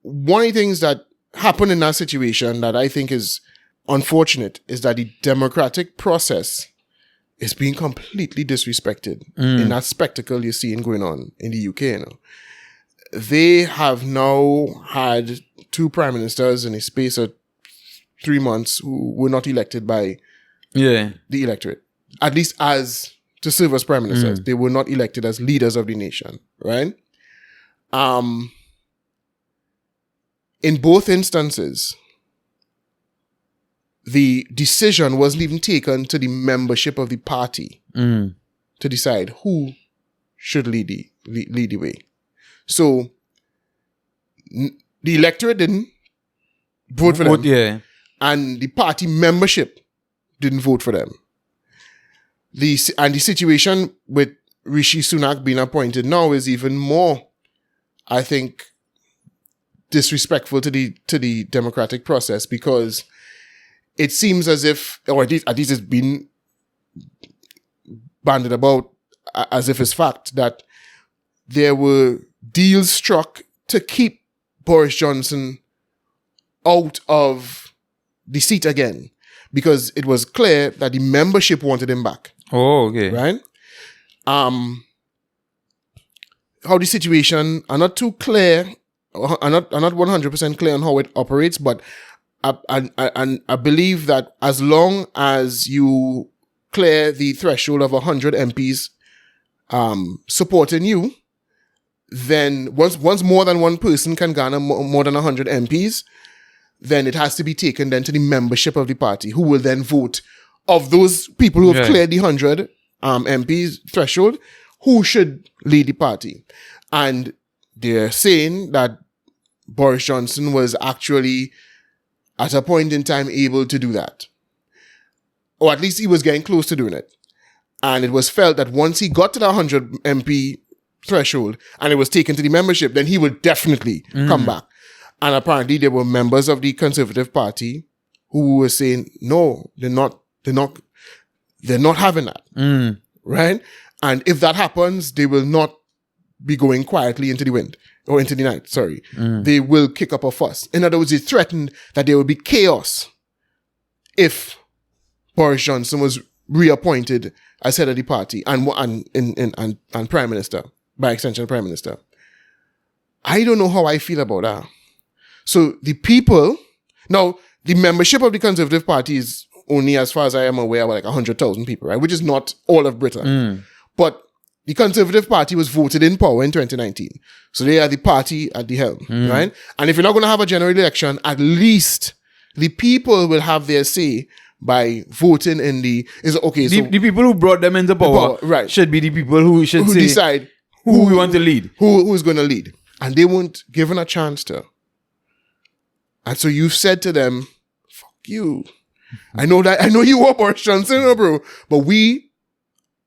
one of the things that happened in that situation that I think is unfortunate is that the democratic process is being completely disrespected in that spectacle you're seeing going on in the UK. You know, they have now had 2 prime ministers in a space of 3 months who were not elected by the electorate, at least as to serve as prime ministers. They were not elected as leaders of the nation, right? In both instances, the decision wasn't even taken to the membership of the party to decide who should lead the way. So the electorate didn't vote for them, and the party membership didn't vote for them. The situation with Rishi Sunak being appointed now is even more, I think, disrespectful to the democratic process, because it seems as if, or at least it's been bandied about as if it's fact, that there were deals struck to keep Boris Johnson out of the seat again, because it was clear that the membership wanted him back. Oh, okay. Right? How the situation are not too clear, are not 100% clear on how it operates, but I believe that as long as you clear the threshold of 100 MPs supporting you, then once more than one person can garner more than 100 MPs, then it has to be taken then to the membership of the party, who will then vote of those people who have cleared the 100 MPs threshold, who should lead the party. And they're saying that Boris Johnson was actually at a point in time able to do that. Or at least he was getting close to doing it. And it was felt that once he got to the 100 MP threshold and it was taken to the membership, then he would definitely come back. And apparently there were members of the Conservative Party who were saying, no, they're not having that. Right? And if that happens, they will not be going quietly into the wind. Or into the night, sorry. They will kick up a fuss. In other words, they threatened that there would be chaos if Boris Johnson was reappointed as head of the party and prime minister, by extension, prime minister. I don't know how I feel about that. So the people, now the membership of the Conservative Party is only, as far as I am aware, like 100,000 people, right? Which is not all of Britain. But the Conservative Party was voted in power in 2019. So they are the party at the helm, right? And if you're not going to have a general election, at least the people will have their say by voting in the... So the people who brought them into power right, should be the people who should say decide who we want to lead. Who's going to lead. And they weren't given a chance to. And so you've said to them, fuck you. I know you are Boris Johnson, bro, but we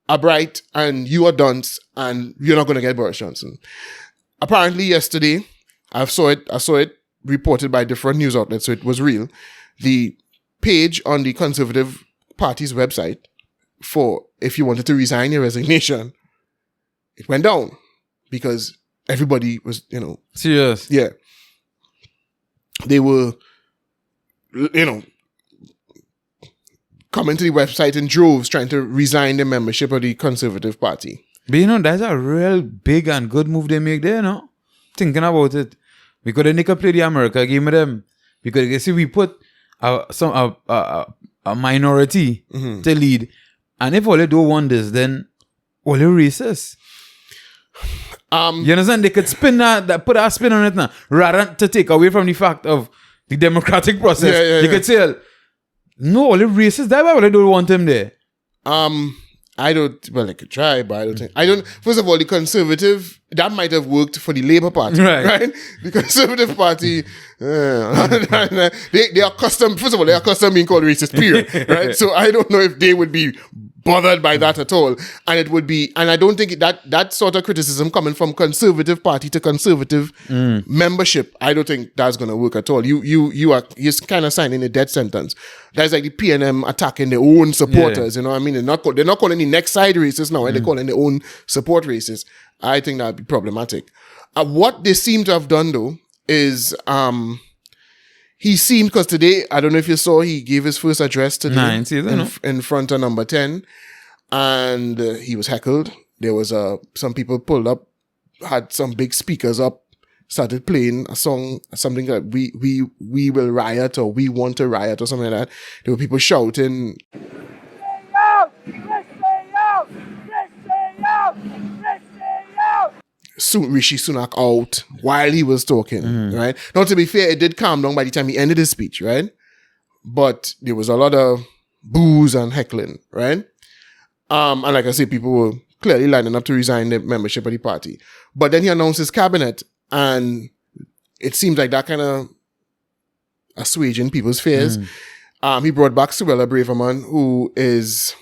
are bright and you are dunce and you're not going to get Boris Johnson. Apparently yesterday, I saw it reported by different news outlets, so it was real. The page on the Conservative Party's website for if you wanted to resign your resignation, it went down because everybody was, serious. Yeah. They were, coming to the website in droves trying to resign the membership of the Conservative Party. But that's a real big and good move they make there, no? Thinking about it. Because then they could play the America game with them. Because you see, we put a minority to lead. And if all they do want this, then all they racist. You understand? They could spin that, put a spin on it now, rather to take away from the fact of the democratic process. You could say, no, all the racist, that's why I don't want him there. I could try, but I don't, first of all, the Conservative, that might have worked for the Labour Party, right? The Conservative Party, they are accustomed, first of all, they are accustomed being called racist, period, right? So I don't know if they would be bothered by that at all. And it would be, and I don't think that sort of criticism coming from Conservative Party to Conservative membership, I don't think that's going to work at all. You're kind of signing a death sentence. That's like the PNM attacking their own supporters, you know what I mean? They're not calling the next side racists now, they're calling their own support racists. I think that'd be problematic. What they seem to have done though, is he seemed, because today, I don't know if you saw, he gave his first address today in front of number 10, and he was heckled. There was some people pulled up, had some big speakers up, started playing a song, something like we will riot, or we want to riot, or something like that. There were people shouting, Rishi Sunak out while he was talking, right? Now, to be fair, it did calm down by the time he ended his speech, right? But there was a lot of boos and heckling, right? And like I say, people were clearly lining up to resign their membership of the party. But then he announced his cabinet, and it seems like that kind of assuaging people's fears. He brought back Suella Braverman, who is...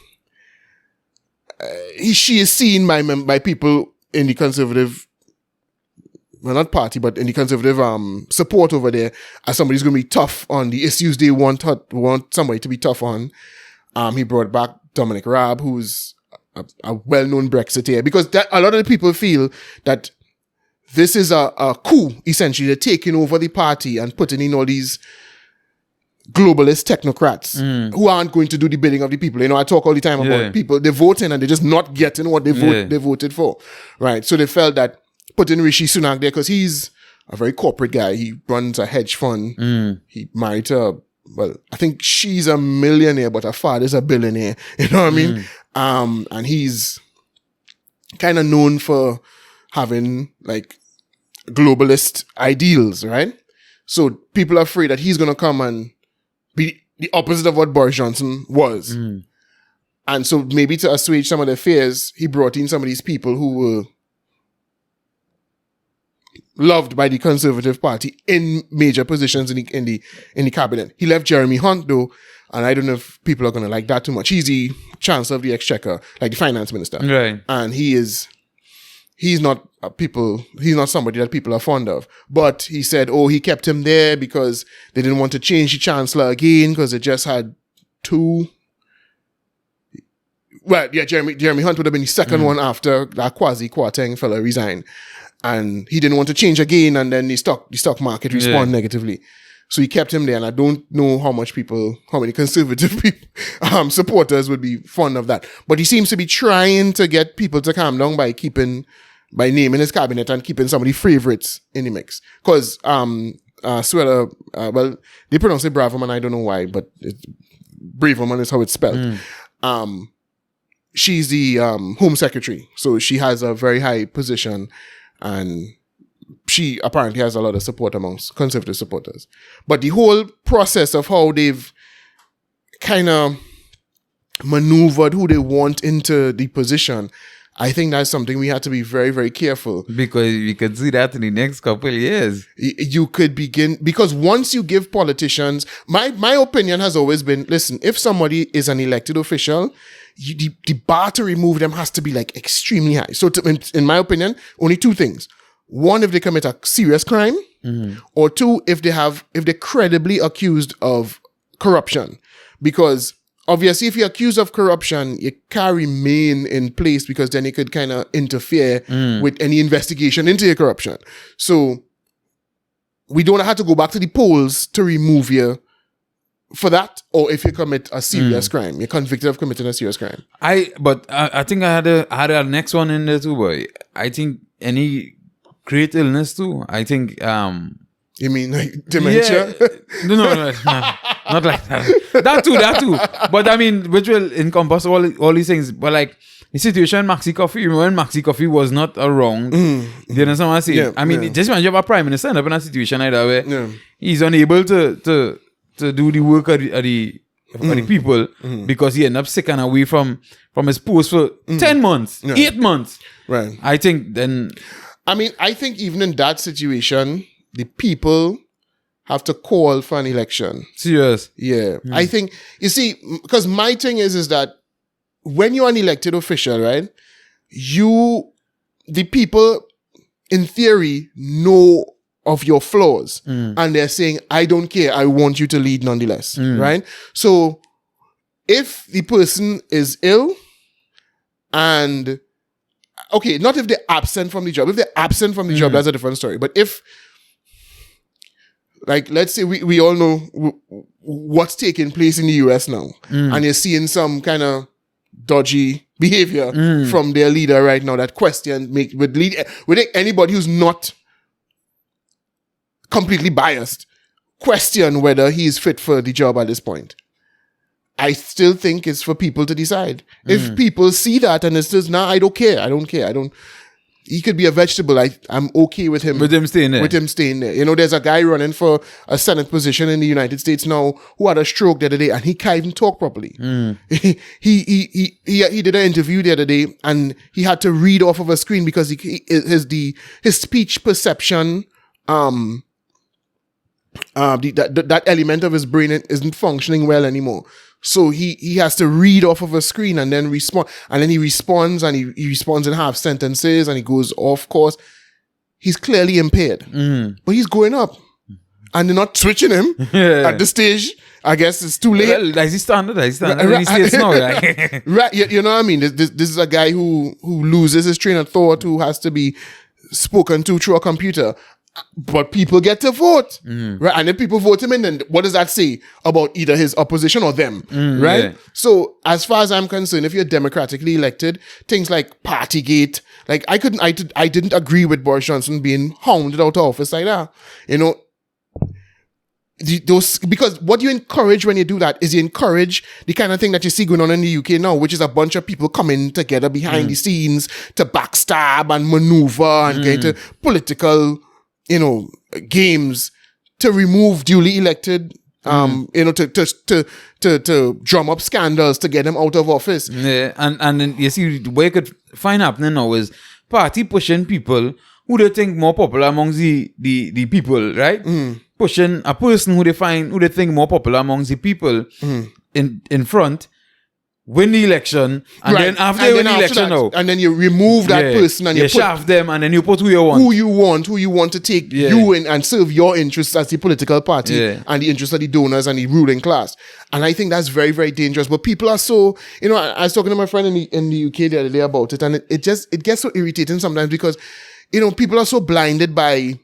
she is seen by people in the conservative, well, not party, but in the conservative support over there, as somebody who's going to be tough on the issues they want somebody to be tough on. He brought back Dominic Raab, who's a well-known Brexiteer, because a lot of the people feel that this is a coup, essentially. They're taking over the party and putting in all these globalist technocrats who aren't going to do the bidding of the people. You know, I talk all the time about people, they're voting and they're just not getting what they voted for. Right. So they felt that putting Rishi Sunak there, because he's a very corporate guy. He runs a hedge fund. He married to, well, I think she's a millionaire, but her father's a billionaire. You know what I mean? And he's kind of known for having like globalist ideals, right? So people are afraid that he's going to come and be the opposite of what Boris Johnson was. And so maybe to assuage some of their fears, he brought in some of these people who were loved by the Conservative Party in major positions in the cabinet. He left Jeremy Hunt though, and I don't know if people are going to like that too much. He's the Chancellor of the Exchequer, like the Finance Minister. Right. And he's not somebody that people are fond of. But he said, he kept him there because they didn't want to change the Chancellor again because it just had two. Well, yeah, Jeremy Hunt would have been the second one after that Kwasi fella resigned. And he didn't want to change again, and then the stock market responded negatively. So he kept him there, and I don't know how many conservative people, supporters would be fond of that. But he seems to be trying to get people to calm down by naming his cabinet and keeping some of the favorites in the mix. Because Suella, well, they pronounce it Braverman, I don't know why, but Braverman is how it's spelled. She's the Home Secretary, so she has a very high position, and she apparently has a lot of support amongst conservative supporters. But the whole process of how they've kind of maneuvered who they want into the position, I think that's something we have to be very, very careful. Because you could see that in the next couple of years. You could begin, because once you give politicians, my opinion has always been, listen, if somebody is an elected official, the bar to remove them has to be like extremely high. So in my opinion, only two things. One, if they commit a serious crime, or two, if they're credibly accused of corruption. Because obviously, if you're accused of corruption, you can't remain in place, because then it could kind of interfere with any investigation into your corruption. So we don't have to go back to the polls to remove you for that, or if you commit a serious crime, you're convicted of committing a serious crime. I think I had a next one in there too, boy. I think any great illness too. I think you mean like dementia? Yeah. No, not like that. That too. But I mean, which will encompass all these things. But like the situation Maxi Coffee, when Maxi Coffee was not around, you understand what I say? Yeah, I mean, just imagine you have a prime minister end up in a situation like that where he's unable to do the work of the people because he ended up sick and away from his post for 10 months, 8 months. Right. I think then... I mean, I think even in that situation, the people have to call for an election. Serious? Yeah. I think, you see, because my thing is that when you're an elected official, right, the people, in theory, know of your flaws. And they're saying, I don't care, I want you to lead nonetheless. Right? So, if the person is ill and... Okay, not if they're absent from the job. If they're absent from the job, that's a different story. But if like, let's say we all know what's taking place in the US now. And you're seeing some kind of dodgy behavior from their leader right now that would anybody who's not completely biased question whether he's fit for the job at this point. I still think it's for people to decide. If people see that and it's just, I don't care. He could be a vegetable. I'm okay with him. With him staying there. With him staying there. You know, there's a guy running for a Senate position in the United States now who had a stroke the other day and he can't even talk properly. He did an interview the other day and he had to read off of a screen because his speech perception, that element of his brain isn't functioning well anymore. So he has to read off of a screen and then respond. And then he responds and he responds in half sentences and he goes off course. He's clearly impaired. But he's growing up. And they're not switching him at this stage. I guess it's too late. Well, that's his standard. He stays now. Like. Right. You know what I mean? This is a guy who loses his train of thought, who has to be spoken to through a computer. But people get to vote, right? And if people vote him in, then what does that say about either his opposition or them, right? Yeah. So as far as I'm concerned, if you're democratically elected, things like Partygate, like I didn't agree with Boris Johnson being hounded out of office like that, you know. Because what you encourage when you do that is you encourage the kind of thing that you see going on in the UK now, which is a bunch of people coming together behind the scenes to backstab and maneuver and get into political, you know, games to remove duly elected, you know, to drum up scandals to get them out of office. Yeah, and then you see what you could find happening now is party pushing people who they think more popular amongst the people, right? Pushing a person who they think more popular amongst the people in front. Win the election, and Right. then after And win then the after election, that, and then you remove that person and you put shaft them, and then you put who you want. who you want to take you in and serve your interests as the political party and the interests of the donors and the ruling class. And I think that's very, very dangerous. But people are so, you know, I was talking to my friend in the UK the other day about it, and it gets so irritating sometimes because, you know, people are so blinded by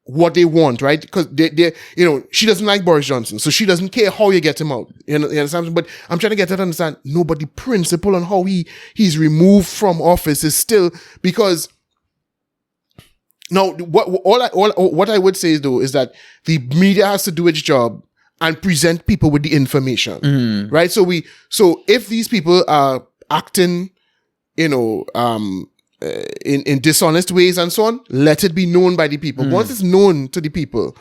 what they want, right? Because they you know, she doesn't like Boris Johnson, so she doesn't care how you get him out. You understand? But I'm trying to get her to understand, no, but the principle on how he's removed from office is still, because now what I would say is though is that the media has to do its job and present people with the information, right? So if these people are acting, you know, in dishonest ways and so on, let it be known by the people. Once it's known to the people,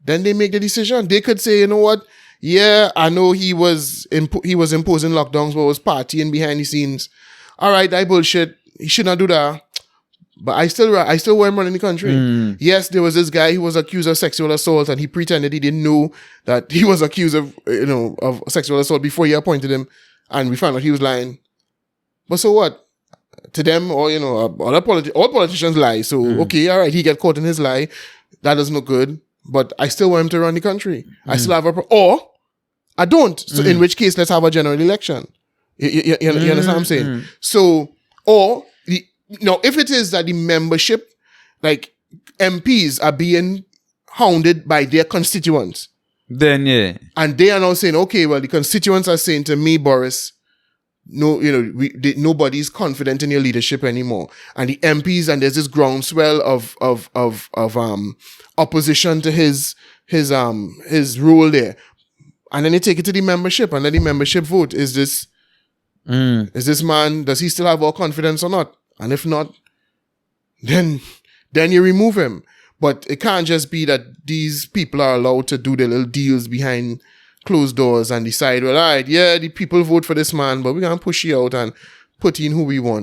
then they make the decision. They could say, you know what? Yeah, I know he was imposing lockdowns, but was partying behind the scenes. All right, that bullshit. He should not do that. But I still want him running the country. Yes, there was this guy who was accused of sexual assault, and he pretended he didn't know that he was accused of, you know, of sexual assault before he appointed him, and we found out he was lying. But so what? To them, or, you know, all politicians lie. So, okay, all right, he get caught in his lie. That doesn't look good. But I still want him to run the country. I still have or I don't. So, in which case, let's have a general election. You understand what I'm saying? So, now, if it is that the membership, like MPs, are being hounded by their constituents, then yeah, and they are now saying, okay, well, the constituents are saying to me, Boris, no, you know, nobody's confident in your leadership anymore, and the MPs, and there's this groundswell of opposition to his role there, and then they take it to the membership, and then the membership vote: is this man, does he still have our confidence or not? And if not, then you remove him. But it can't just be that these people are allowed to do their little deals behind closed doors and decide, well, all right, yeah, the people vote for this man, but we're going to push you out and put in who we want.